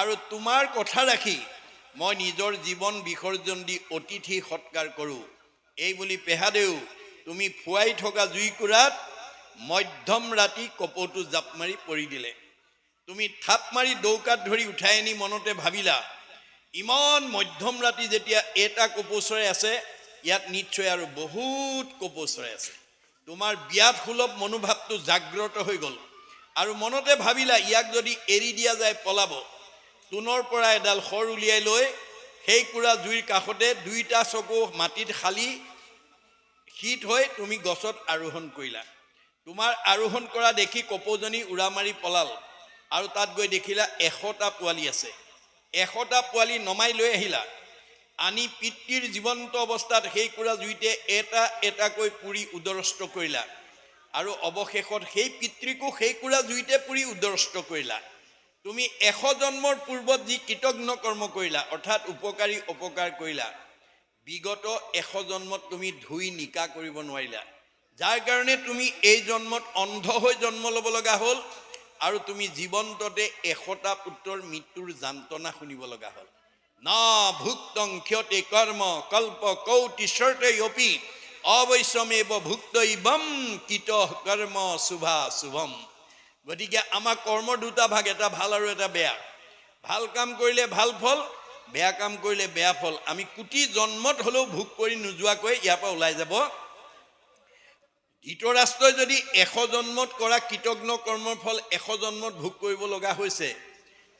আৰু তোমাৰ কথা ৰাখি মই নিজৰ জীৱন বিসৰ্জন দি অতিথি সৎকাৰ কৰোঁ। এই বুলি পেহাদেউ তুমি ফুৱাই থকা জুইকুৰাত মধ্যম ৰাতি কপৌটো জাপ মাৰি পৰি দিলে। তুমি থাপ মাৰি দৌকাত ধৰি উঠাই আনি মনতে ভাবিলা, ইমান মধ্যম ৰাতি যেতিয়া এটা কপৌ চৰাই আছে, ইয়াত নিশ্চয় আৰু বহুত কপৌ চৰাই আছে। তোমাৰ বিয়াত সুলভ মনোভাৱটো জাগ্ৰত হৈ গ'ল, আৰু মনতে ভাবিলা ইয়াক যদি এৰি দিয়া যায় পলাব। তোনৰ পৰা এডাল শৰ উলিয়াই লৈ সেই কুৰা জুইৰ কাষতে দুইটা চকু মাটিত খালি শীত হৈ তুমি গছত আৰোহণ কৰিলা। তোমাৰ আৰোহণ কৰা দেখি কপৌজনী উৰা মাৰি পলাল, আৰু তাত গৈ দেখিলা 100টা পোৱালি আছে। 100টা পোৱালি নমাই লৈ আহিলা, আনি পিতৃৰ জীৱন্ত অৱস্থাত সেই কুৰা জুইতে এটা এটাকৈ পুৰি উদৰস্ত কৰিলা, আৰু অৱশেষত সেই পিতৃকো সেই কুৰা জুইতে পুৰি উদৰস্ত কৰিলা। তুমি 100 জন্মৰ পূৰ্বত যি কৃতজ্ঞ কৰ্ম কৰিলা, অৰ্থাৎ উপকাৰী অপকাৰ কৰিলা, বিগত 100 জন্মত তুমি ধুই নিকা কৰিব নোৱাৰিলা, যাৰ কাৰণে তুমি এই জন্মত অন্ধ হৈ জন্ম ল'ব লগা হ'ল, আৰু তুমি জীৱন্ততে 100টা পুত্ৰৰ মৃত্যুৰ যান্ত্ৰণা শুনিব লগা হ'ল। না ভুক্তং ক্ষতে কৰ্ম কল্প কৌটি শৰ্তয়পি অবশ্যমেব ভুক্তইবম কৃত কৰ্ম শুভা শুভম। গতিকে আমাৰ কৰ্মৰ দুটা ভাগ, এটা ভাল আৰু এটা বেয়া। ভাল কাম কৰিলে ভাল ফল, বেয়া কাম কৰিলে বেয়া ফল। আমি কোটি জন্মত হ'লেও ভোগ কৰি নোযোৱাকৈ ইয়াৰ পৰা ওলাই যাব। ধৃতৰাষ্ট্ৰই যদি 100 জন্মত কৰা কৃতজ্ঞ কৰ্মৰ ফল 100 জন্মত ভোগ কৰিব লগা হৈছে,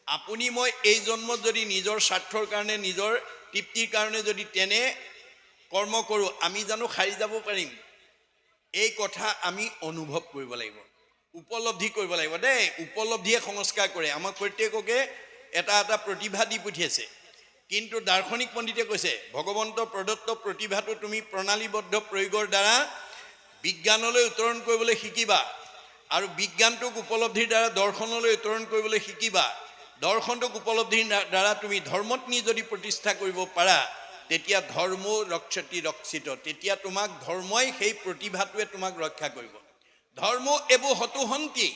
আপুনি মই এই জন্মত যদি নিজৰ স্বাৰ্থৰ কাৰণে, নিজৰ তৃপ্তিৰ কাৰণে যদি তেনে কৰ্ম কৰোঁ, আমি জানো সাৰি যাব পাৰিম? এই কথা আমি অনুভৱ কৰিব লাগিব, উপলব্ধি কৰিব লাগিব দেই। উপলব্ধিয়ে সংস্কাৰ কৰে। আমাক প্ৰত্যেককে এটা এটা প্ৰতিভা দি পঠিয়াইছে, কিন্তু দাৰ্শনিক পণ্ডিতে কৈছে ভগৱন্তৰ প্ৰদত্ত প্ৰতিভাটো তুমি প্ৰণালীবদ্ধ প্ৰয়োগৰ দ্বাৰা বিজ্ঞানলৈ উত্তৰণ কৰিবলৈ শিকিবা, আৰু বিজ্ঞানটোক উপলব্ধিৰ দ্বাৰা দৰ্শনলৈ উত্তৰণ কৰিবলৈ শিকিবা। দৰ্শনটোক উপলব্ধিৰ দ্বাৰা তুমি ধৰ্মত নি যদি প্ৰতিষ্ঠা কৰিব পাৰা, তেতিয়া ধৰ্ম ৰক্ষতি ৰক্ষিত, তেতিয়া তোমাক ধৰ্মই সেই প্ৰতিভাটোৱে তোমাক ৰক্ষা কৰিব। ধৰ্ম এইবোৰ হতুহন্তি,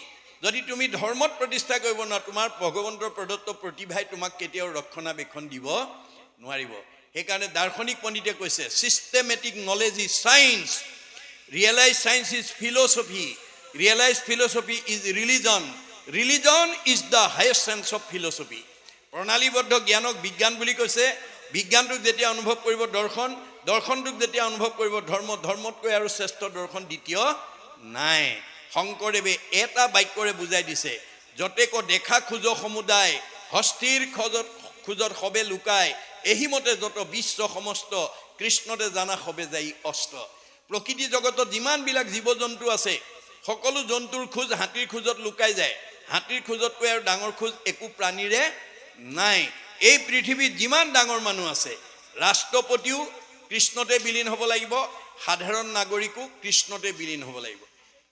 যদি তুমি ধৰ্মত প্ৰতিষ্ঠা কৰিব নোৱাৰা, তোমাৰ ভগৱন্তৰ প্ৰদত্ত প্ৰতিভাই তোমাক কেতিয়াও ৰক্ষণাবেক্ষণ দিব নোৱাৰিব। সেইকাৰণে দাৰ্শনিক পণ্ডিতে কৈছে systematic knowledge is science, realise science is philosophy, realise philosophy is religion, religion is the highest sense of philosophy. প্ৰণালীবদ্ধ জ্ঞানক বিজ্ঞান বুলি কৈছে। বিজ্ঞানটোক যেতিয়া অনুভৱ কৰিব দৰ্শন, দৰ্শনটোক যেতিয়া অনুভৱ কৰিব ধৰ্ম, ধৰ্মতকৈ আৰু শ্ৰেষ্ঠ দৰ্শন দ্বিতীয় নাই। শংকৰদেৱে এটা বাক্যৰে বুজাই দিছে, যতেক দেখা খোজ সমুদায় হস্তিৰ খোজত সবে লুকায়, এহিমতে যত বিশ্ব সমস্ত কৃষ্ণতে জানা সবে যাই অস্ত। প্ৰকৃতি জগতত যিমানবিলাক জীৱ জন্তু আছে, সকলো জন্তুৰ খোজ হাতীৰ খোজত লুকাই যায়। হাতীৰ খোজতকৈ আৰু ডাঙৰ খোজ একো প্ৰাণীৰে নাই। এই পৃথিৱীত যিমান ডাঙৰ মানুহ আছে, ৰাষ্ট্ৰপতিও কৃষ্ণতে বিলীন হ'ব লাগিব, সাধাৰণ নাগৰিকো কৃষ্ণতে বিলীন হ'ব লাগিব,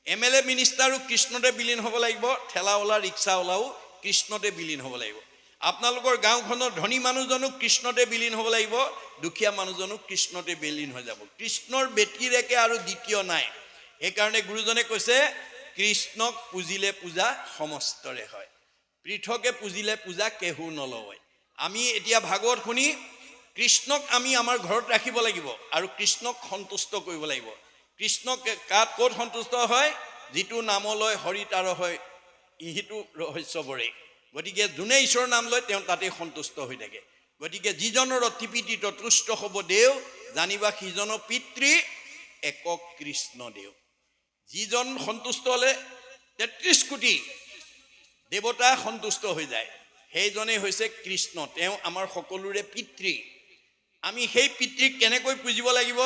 MLA মিনিষ্টাৰো কৃষ্ণতে বিলীন হ'ব লাগিব, ঠেলাৱালা ৰিক্সাৱালাও কৃষ্ণতে বিলীন হ'ব লাগিব। আপোনালোকৰ গাঁওখনৰ ধনী মানুহজনো কৃষ্ণতে বিলীন হ'ব লাগিব, দুখীয়া মানুহজনো কৃষ্ণতে বিলীন হৈ যাব। কৃষ্ণৰ ব্যতিৰেকে আৰু দ্বিতীয় নাই। সেইকাৰণে গুৰুজনে কৈছে কৃষ্ণক পুজিলে পূজা সমস্তৰে হয়, পৃথকে পুজিলে পূজা কেহু নলয়। আমি এতিয়া ভাগৱত শুনি কৃষ্ণক আমি আমাৰ ঘৰত ৰাখিব লাগিব, আৰু কৃষ্ণক সন্তুষ্ট কৰিব লাগিব। কৃষ্ণক ক'ত সন্তুষ্ট হয়? যিটো নামলৈ হৰি তাৰ হয় ইহিটো ৰহস্যবৰে। গতিকে যোনে ঈশ্বৰৰ নাম লয় তেওঁ তাতে সন্তুষ্ট হৈ থাকে। গতিকে যিজনৰ অতিপীড়িত তুষ্ট হ'ব দেও, জানিবা সিজন পিতৃ একক কৃষ্ণ দেও। যিজন সন্তুষ্ট হ'লে 33 কোটি দেৱতা সন্তুষ্ট হৈ যায়, সেইজনেই হৈছে কৃষ্ণ। তেওঁ আমাৰ সকলোৰে পিতৃ। আমি সেই পিতৃক কেনেকৈ পুজিব লাগিব?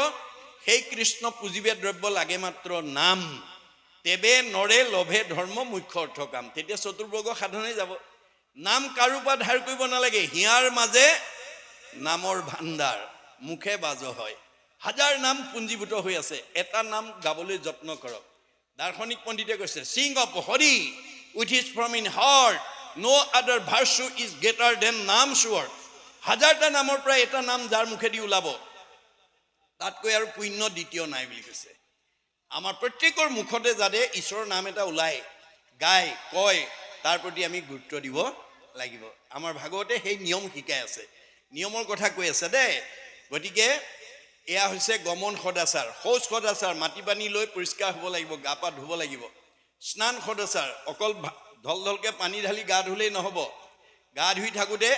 সেই কৃষ্ণ পুজিবে দ্ৰব্য লাগে মাত্ৰ নাম, তেবে নৰে লভে ধৰ্ম মুখ্য অৰ্থ কাম। তেতিয়া চতুৰ্বৰ্গ সাধনে যাব। নাম কাৰো পৰা ধাৰ কৰিব নালাগে। হিয়াৰ মাজে নামৰ ভাণ্ডাৰ, মুখে বাজ হয়। হাজাৰ নাম পুঞ্জীভূত হৈ আছে, এটা নাম গাবলৈ যত্ন কৰক। দাৰ্শনিক পণ্ডিতে কৈছে, sing of Hari which is from in heart, no other virtue is greater than নাম sword। হাজাৰটা নামৰ পৰা এটা নাম যাৰ মুখেদি ওলাব, তাতকৈ আৰু পুণ্য দ্বিতীয় নাই বুলি কৈছে। আমাৰ প্ৰত্যেকৰ মুখতে যাতে ঈশ্বৰৰ নাম এটা ওলায়, গায়, কয়, তাৰ প্ৰতি আমি গুৰুত্ব দিব লাগিব। আমাৰ ভাগৱতে সেই নিয়ম শিকাই আছে, নিয়মৰ কথা কৈ আছে দেই। গতিকে এয়া হৈছে গমন সদাচাৰ, শৌচ সদাচাৰ, মাটি পানী লৈ পৰিষ্কাৰ হ'ব লাগিব, গা পা ধুব লাগিব। স্নান সদাচাৰ, অকল ঢল ঢলকৈ পানী ঢালি গা ধুলেই নহ'ব, গা ধুই থাকোঁতে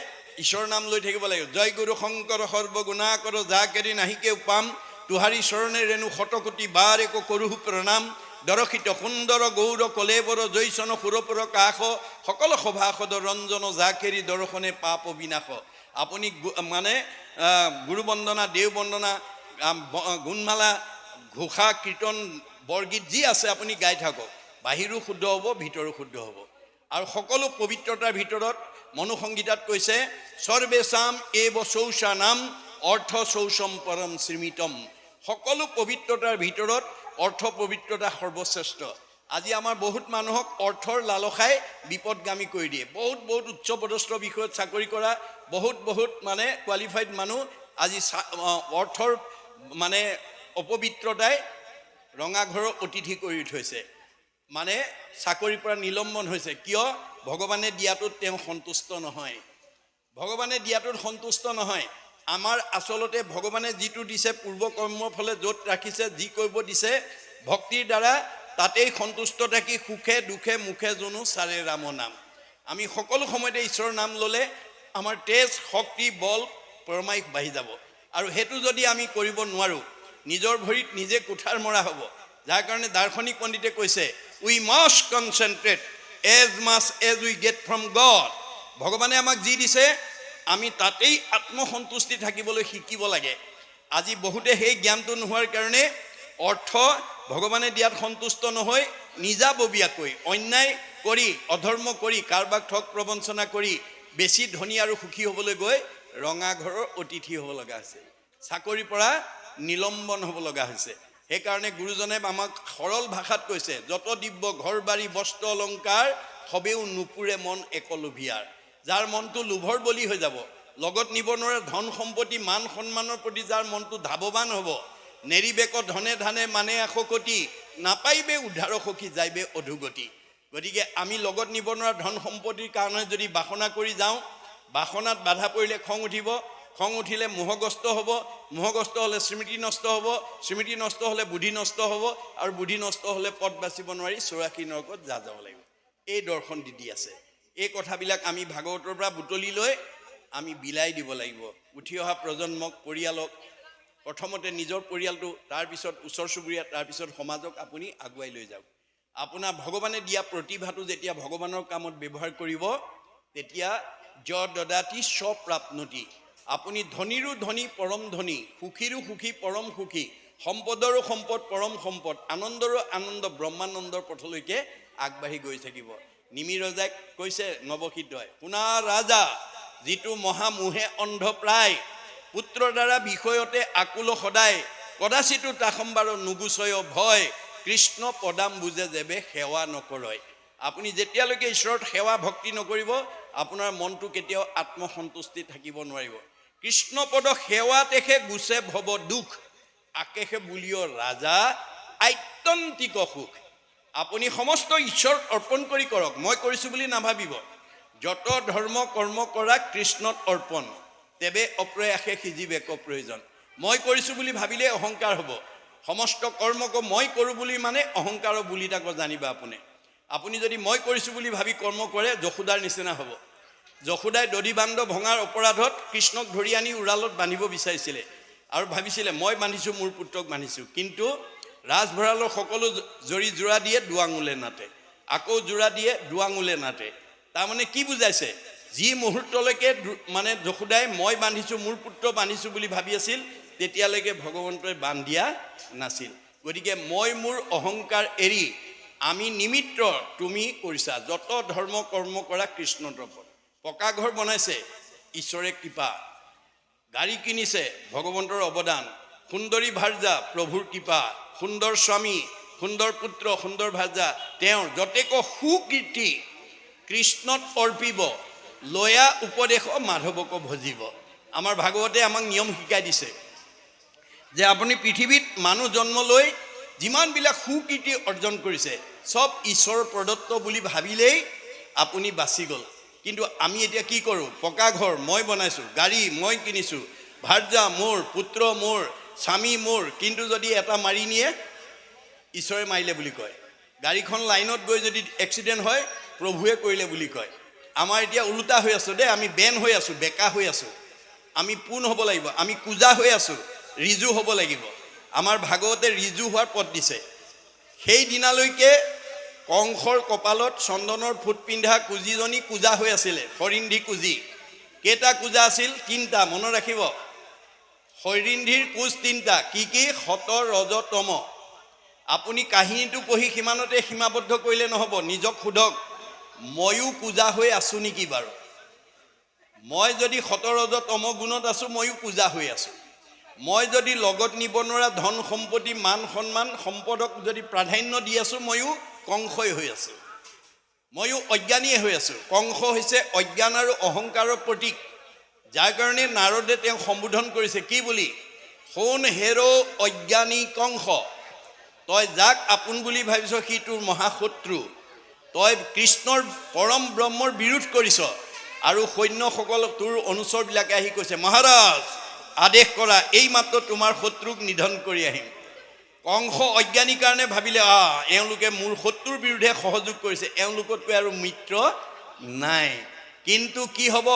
ঈশ্বৰৰ নাম লৈ থাকিব লাগিব। জয় গুৰু শংকৰ সৰ্বগুণাকৰ যা কেৰি নাহিকে উপাম, তুহাৰী চৰণে ৰেণু শতকোটি বাৰ এক কৰোহু প্ৰণাম। দৰশিত সুন্দৰ গৌৰ কলেবৰ জৈচন সুৰপুৰ কাষ, সকলো সভাসদ ৰঞ্জন জাকেৰি দৰ্শনে পাপ বিনাশ। আপুনি মানে গুৰু বন্দনা, দেও বন্দনা, গুণমালা, ঘোষা, কীৰ্তন, বৰগীত যি আছে আপুনি গাই থাকক, বাহিৰো শুদ্ধ হ'ব, ভিতৰো শুদ্ধ হ'ব। আৰু সকলো পবিত্ৰতাৰ ভিতৰত মনুসংগীতাত কৈছে, সৰ্বেশাম এব চৌচা নাম অৰ্থ চৌচম পৰম শ্ৰীমিতম। সকলো পবিত্ৰতাৰ ভিতৰত অৰ্থ পবিত্ৰতা সৰ্বশ্ৰেষ্ঠ। আজি আমাৰ বহুত মানুহক অৰ্থৰ লালসাই বিপদগামী কৰি দিয়ে। বহুত উচ্চপদস্থ বিষয়ত চাকৰি কৰা বহুত মানে কোৱালিফাইড মানুহ আজি অৰ্থৰ মানে অপবিত্ৰতাই ৰঙাঘৰৰ অতিথি কৰি থৈছে, মানে চাকৰিৰ পৰা নিলম্বন হৈছে। কিয়? ভগৱানে দিয়াটোত তেওঁ সন্তুষ্ট নহয়, ভগৱানে দিয়াটোত সন্তুষ্ট নহয়। আমাৰ আচলতে ভগৱানে যিটো দিছে পূৰ্ব কৰ্মৰ ফলে য'ত ৰাখিছে, যি কৰিব দিছে ভক্তিৰ দ্বাৰা, তাতেই সন্তুষ্ট থাকি সুখে দুখে মুখে জনো চাৰে ৰাম নাম। আমি সকলো সময়তে ঈশ্বৰৰ নাম ল'লে আমাৰ তেজ, শক্তি, বল, পৰমায়ুস বাঢ়ি যাব। আৰু সেইটো যদি আমি কৰিব নোৱাৰোঁ, নিজৰ ভৰিত নিজে কুঠাৰ মৰা হ'ব। যাৰ কাৰণে দাৰ্শনিক পণ্ডিতে কৈছে, we must concentrate as much as we get from God. ভগৱানে আমাক যি দিছে আমি তাতেই আত্মসন্তুষ্টি থাকিবলৈ শিকিব লাগে। আজি বহুতে সেই জ্ঞানটো নোহোৱাৰ কাৰণে অৰ্থ ভগৱানে দিয়াত সন্তুষ্ট নহয়, নিজাববীয়াকৈ অন্যায় কৰি, অধৰ্ম কৰি, কাৰোবাক ঠগ প্ৰবঞ্চনা কৰি বেছি ধনী আৰু সুখী হ'বলৈ গৈ ৰঙাঘৰৰ অতিথি হ'ব লগা হৈছে, চাকৰিৰ পৰা নিলম্বন হ'ব লগা হৈছে। সেইকাৰণে গুৰুজনে আমাক সৰল ভাষাত কৈছে, যত দিব্য ঘৰ বাৰী বস্ত্ৰ অলংকাৰ, সবেও নুপুৰে মন একলোভিয়াৰ। যাৰ মনটো লোভৰ বলি হৈ যাব, লগত নিব নোৱাৰে ধন সম্পত্তি, মান সন্মানৰ প্ৰতি যাৰ মনটো ধাৱবান হ'ব, নেৰিবেক ধনে ধানে মানে এশকতি, নাপাইবে উদ্ধাৰ সখী যাইবে অধুগতি। গতিকে আমি লগত নিব নোৱাৰা ধন সম্পত্তিৰ কাৰণে যদি বাসনা কৰি যাওঁ, বাসনাত বাধা পৰিলে খং উঠিব, খং উঠিলে মোহগ্ৰস্ত হ'ব, মোহগ্ৰস্ত হ'লে স্মৃতি নষ্ট হ'ব, স্মৃতি নষ্ট হ'লে বুদ্ধি নষ্ট হ'ব, আৰু বুদ্ধি নষ্ট হ'লে পথ বাচিব নোৱাৰি 84 নৰকত যাব লাগিব। এই দৰ্শন দি আছে। এই কথাবিলাক আমি ভাগৱতৰ পৰা বুটলি লৈ আমি বিলাই দিব লাগিব। উঠি অহা প্ৰজন্মক, পৰিয়ালক, প্ৰথমতে নিজৰ পৰিয়ালটো, তাৰপিছত ওচৰ চুবুৰীয়া, তাৰপিছত সমাজক আপুনি আগুৱাই লৈ যাওক। আপোনাৰ ভগৱানে দিয়া প্ৰতিভাটো যেতিয়া ভগৱানৰ কামত ব্যৱহাৰ কৰিব, তেতিয়া য দদাতি স্বপ্ৰাপ্নতি। আপুনি ধনীৰো ধনী পৰম ধনী, সুখীৰো সুখী পৰম সুখী, সম্পদৰো সম্পদ পৰম সম্পদ, আনন্দৰো আনন্দ ব্ৰহ্মানন্দৰ পথলৈকে আগবাঢ়ি গৈ থাকিব। নিমি ৰজাই কৈছে নৱসিদ্ধই, শুনা ৰাজা, যিটো মহামোহে অন্ধ প্ৰায়, পুত্ৰ দ্বাৰা বিষয়তে আকুল সদায়, কদাচিতো তাসম্বাৰ নুগুচয় ভয়, কৃষ্ণ পদাম বুজে যেবে সেৱা নকৰয়। আপুনি যেতিয়ালৈকে ঈশ্বৰৰ সেৱা ভক্তি নকৰিব, আপোনাৰ মনটো কেতিয়াও আত্মসন্তুষ্টি থাকিব নোৱাৰিব। কৃষ্ণ পদ সেৱাতেহে গুচে ভৱ দুখ, আকেশে বুলিও ৰাজা আত্যন্তিক সুখ। আপুনি সমস্ত ঈশ্বৰ অৰ্পণ কৰি কৰক, মই কৰিছোঁ বুলি নাভাবিব। যত ধৰ্ম কৰ্ম কৰা কৃষ্ণত অৰ্পণ, তেবে অপ্ৰয়াসে সিজিবেক প্ৰয়োজন। মই কৰিছোঁ বুলি ভাবিলে অহংকাৰ হ'ব। সমস্ত কৰ্মক মই কৰোঁ বুলি মানে অহংকাৰৰ বুলি তাক জানিবা। আপুনি যদি মই কৰিছোঁ বুলি ভাবি কৰ্ম কৰে, যশোদাৰ নিচিনা হ'ব। যশোদাই দধি বান্ধ ভঙাৰ অপৰাধত কৃষ্ণক ধৰি আনি উৰালত বান্ধিব বিচাৰিছিলে আৰু ভাবিছিলে মই বান্ধিছোঁ, মোৰ পুত্ৰক বান্ধিছোঁ। কিন্তু ৰাজভঁৰালৰ সকলো জৰি জোৰা দিয়ে, দুৱাঙুলে নাটে, আকৌ জোৰা দিয়ে, দুৱাঙুলে নাটে। তাৰমানে কি বুজাইছে? যি মুহূৰ্তলৈকে মানে যশোদাই মই বান্ধিছোঁ, মোৰ পুত্ৰ বান্ধিছোঁ বুলি ভাবি আছিল, তেতিয়ালৈকে ভগৱন্তই বান্ধ দিয়া নাছিল। গতিকে মই মোৰ অহংকাৰ এৰি আমি নিমিত্ৰ, তুমি কৰিছা, যত ধৰ্ম কৰ্ম কৰা কৃষ্ণৰ ওপৰত। পকা ঘৰ বনাইছে ঈশ্বৰে কৃপা, গাড়ী কিনিছে ভগৱন্তৰ অৱদান, সুন্দৰী ভাৰ্যা প্ৰভুৰ কৃপা, সুন্দৰ স্বামী, সুন্দৰ পুত্ৰ, সুন্দৰ ভাৰ্যা, তেওঁৰ যতেক সুকীৰ্তি কৃষ্ণত অৰ্পিব, লয়া উপদেশ মাধৱক ভজিব। আমাৰ ভাগৱতে আমাক নিয়ম শিকাই দিছে যে আপুনি পৃথিৱীত মানুহ জন্ম লৈ যিমানবিলাক সুকীৰ্তি অৰ্জন কৰিছে চব ঈশ্বৰৰ প্ৰদত্ত বুলি ভাবিলেই আপুনি বাচি গ'ল। কিন্তু আমি এতিয়া কি কৰোঁ? পকা ঘৰ মই বনাইছোঁ, গাড়ী মই কিনিছোঁ, ভাৰ্যা মোৰ, পুত্ৰ মোৰ, স্বামী মোৰ, কিন্তু যদি এটা মাৰি নিয়ে ঈশ্বৰে মাৰিলে বুলি কয়। গাড়ীখন লাইনত গৈ যদি এক্সিডেণ্ট হয় প্ৰভুৱে কৰিলে বুলি কয়। আমাৰ এতিয়া ওলোটা হৈ আছোঁ দেই, আমি বেন হৈ আছোঁ, বেকা হৈ আছোঁ। আমি পোন হ'ব লাগিব, আমি কুজা হৈ আছোঁ, ৰিজু হ'ব লাগিব। আমাৰ ভাগৱতে ৰিজু হোৱাৰ পথ দিছে। সেই দিনালৈকে কংসৰ কপালত চন্দনৰ ফুট পিন্ধা কুজিজনী কুজা হৈ আছিলে, সৰিন্ধি কুজি। কেইটা কুজা আছিল? 3টা, মনত ৰাখিব। সৰিন্ধিৰ কুজ 3টা। কি কি? সত, ৰজ, তম। আপুনি কাহিনীটো পঢ়ি সিমানতে সীমাবদ্ধ কৰিলে নহ'ব, নিজক সোধক ময়ো কুজা হৈ আছোঁ নেকি বাৰু? মই যদি সত, ৰজ, তম গুণত আছোঁ, ময়ো কুজা হৈ আছোঁ। মই যদি লগত নিব নোৱাৰা ধন সম্পত্তি, মান সন্মান, সম্পদক যদি প্ৰাধান্য দি আছোঁ, ময়ো কংসই হৈ আছোঁ, ময়ো অজ্ঞানীয়ে হৈ আছোঁ। কংস হৈছে অজ্ঞান আৰু অহংকাৰৰ প্ৰতীক, যাৰ কাৰণে নাৰদে তেওঁক সম্বোধন কৰিছে কি বুলি? সোণ হেৰ অজ্ঞানী কংস, তই যাক আপোন বুলি ভাবিছ সি তোৰ মহাশত্ৰু। তই কৃষ্ণৰ পৰম ব্ৰহ্মৰ বিৰোধ কৰিছ। আৰু সৈন্যসকল তোৰ অনুচৰবিলাকে আহি কৈছে মহাৰাজ আদেশ কৰা, এই মাত্ৰ তোমাৰ শত্ৰুক নিধন কৰি আহিম। কংস অজ্ঞানীৰ কাৰণে ভাবিলে এওঁলোকে মোৰ শত্ৰুৰ বিৰুদ্ধে সহযোগ কৰিছে, এওঁলোকতকৈ আৰু মিত্ৰ নাই। কিন্তু কি হ'ব?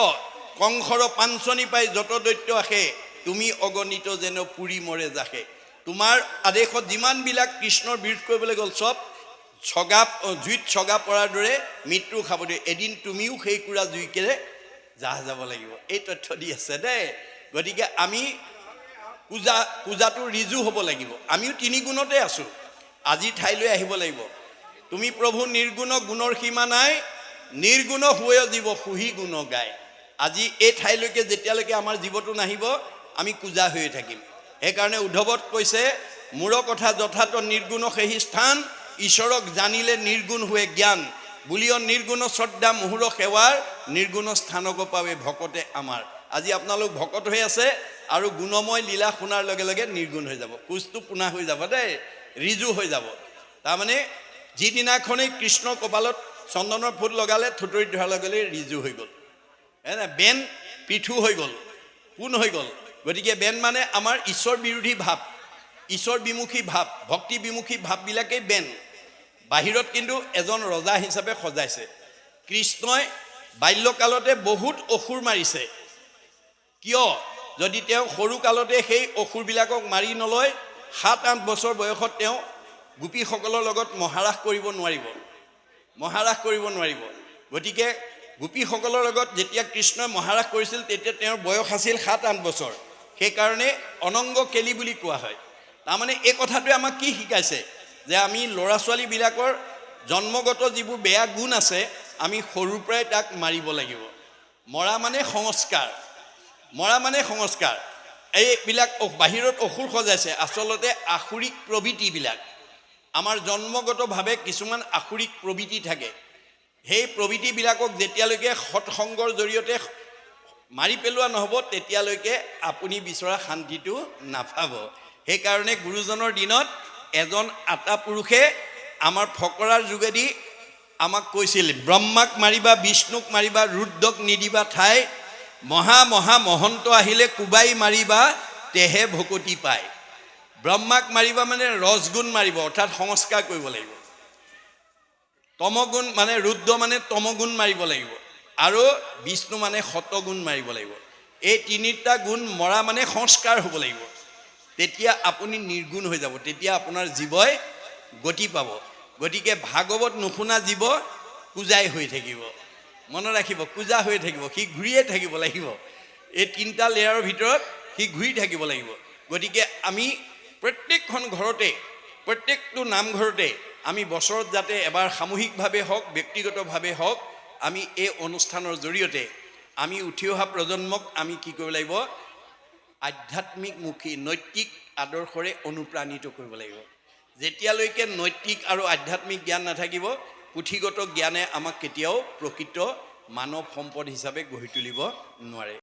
কংসৰ পাঞ্চনি পাই যত দৈত্য আহে, তুমি অগণিত যেন পুৰি মৰে জাখে। তোমাৰ আদেশত যিমানবিলাক কৃষ্ণৰ বিৰোধ কৰিবলৈ গ'ল চব জুইত ছগা পৰাৰ দৰে মৃত্যু খাব দিয়ে। এদিন তুমিও সেই কুৰা জুইকেৰে জাহ যাব লাগিব। এই তথ্য দি আছে দেই। গতিকে আমি পূজাটো ৰিজু হ'ব লাগিব। আমিও 3 গুণতে আছোঁ। আজি ঠাইলৈ আহিব লাগিব। তুমি প্ৰভু নিৰ্গুণ, গুণৰ সীমা নাই, নিৰ্গুণ হৈ জীৱ সুহি গুণ গায়। আজি এই ঠাইলৈকে যেতিয়ালৈকে আমাৰ জীৱটো নাহিব আমি পূজা হৈয়ে থাকিম। সেইকাৰণে উদ্ধৱত কৈছে মূৰ কথা যথাৰ্থ নিৰ্গুণ সেহি স্থান, ঈশ্বৰক জানিলে নিৰ্গুণ হোৱে জ্ঞান। বুলিয় নিৰ্গুণ শ্ৰদ্ধা মুহুৰ সেৱাৰ, নিৰ্গুণ স্থানক পাবে ভকতে আমাৰ। আজি আপোনালোক ভকত হৈ আছে আৰু গুণময় লীলা শুনাৰ লগে লগে নিৰ্গুণ হৈ যাব, কুচটো পোনা হৈ যাব দেই, ৰিজু হৈ যাব। তাৰমানে যিদিনাখনেই কৃষ্ণ কপালত চন্দনৰ ফুট লগালে থুতৰিত ধৰাৰ লগে লগে ৰিজু হৈ গ'ল, বেন পিঠু হৈ গ'ল, পোন হৈ গ'ল। গতিকে বেন মানে আমাৰ ঈশ্বৰ বিৰোধী ভাৱ, ঈশ্বৰ বিমুখী ভাৱ, ভক্তি বিমুখী ভাৱবিলাকেই বেন। বাহিৰত কিন্তু এজন ৰজা হিচাপে সজাইছে। কৃষ্ণই বাল্যকালতে বহুত অসুৰ মাৰিছে। কিয়? যদি তেওঁ সৰু কালতে সেই অসুৰবিলাকক মাৰি নলয় 7-8 বছৰ বয়সত তেওঁ গোপীসকলৰ লগত মহাৰাস কৰিব নোৱাৰিব। গতিকে গোপীসকলৰ লগত যেতিয়া কৃষ্ণই মহাৰাস কৰিছিল তেতিয়া তেওঁৰ বয়স আছিল 7-8 বছৰ। সেইকাৰণে অনংগ কেলি বুলি কোৱা হয়। তাৰমানে এই কথাটোৱে আমাক কি শিকাইছে? যে আমি ল'ৰা ছোৱালীবিলাকৰ জন্মগত যিবোৰ বেয়া গুণ আছে আমি সৰুৰ পৰাই তাক মাৰিব লাগিব। মৰা মানে সংস্কাৰ। এইবিলাক বাহিৰত অসুৰ সজাইছে, আচলতে আসুৰিক প্ৰবৃত্তিবিলাক। আমাৰ জন্মগতভাৱে কিছুমান আসুৰিক প্ৰবৃত্তি থাকে। সেই প্ৰবৃত্তিবিলাকক যেতিয়ালৈকে সৎসংগৰ জৰিয়তে মাৰি পেলোৱা নহ'ব তেতিয়ালৈকে আপুনি বিচৰা শান্তিটো নাপাব। সেইকাৰণে গুৰুজনৰ দিনত এজন আতা পুৰুষে আমাৰ ফকৰাৰ যোগেদি আমাক কৈছিল, ব্ৰহ্মাক মাৰিবা, বিষ্ণুক মাৰিবা, ৰুদ্ৰক নিদিবা ঠাই, মহা মহন্ত আহিলে কোবাই মাৰিবা, তেহে ভকতি পায়। ব্ৰহ্মাক মাৰিবা মানে ৰজগুণ মাৰিব, অৰ্থাৎ সংস্কাৰ কৰিব লাগিব। তমগুণ মানে ৰুদ্ৰ মানে তমগুণ মাৰিব লাগিব, আৰু বিষ্ণু মানে সতগুণ মাৰিব লাগিব। এই 3টা গুণ মৰা মানে সংস্কাৰ হ'ব লাগিব। তেতিয়া আপুনি নিৰ্গুণ হৈ যাব, তেতিয়া আপোনাৰ জীৱই গতি পাব। গতিকে ভাগৱত নুশুনা জীৱ কুজাই হৈ থাকিব। মনত ৰাখিব, কুজা হৈ থাকিব, সি ঘূৰিয়ে থাকিব লাগিব। এই 3টা লেয়াৰৰ ভিতৰত সি ঘূৰি থাকিব লাগিব। গতিকে আমি প্ৰত্যেকখন ঘৰতে, প্ৰত্যেকটো নামঘৰতে আমি বছৰত যাতে এবাৰ সামূহিকভাৱে হওক ব্যক্তিগতভাৱে হওক আমি এই অনুষ্ঠানৰ জৰিয়তে আমি উঠি অহা প্ৰজন্মক আমি কি কৰিব লাগিব আধ্যাত্মিকমুখী নৈতিক আদৰ্শৰে অনুপ্ৰাণিত কৰিব লাগিব যেতিয়ালৈকে নৈতিক আৰু আধ্যাত্মিক জ্ঞান নাথাকিব পুথিগত জ্ঞানে আমাক কেতিয়াও প্ৰকৃত মানৱ সম্পদ হিচাপে গঢ়ি তুলিব নোৱাৰে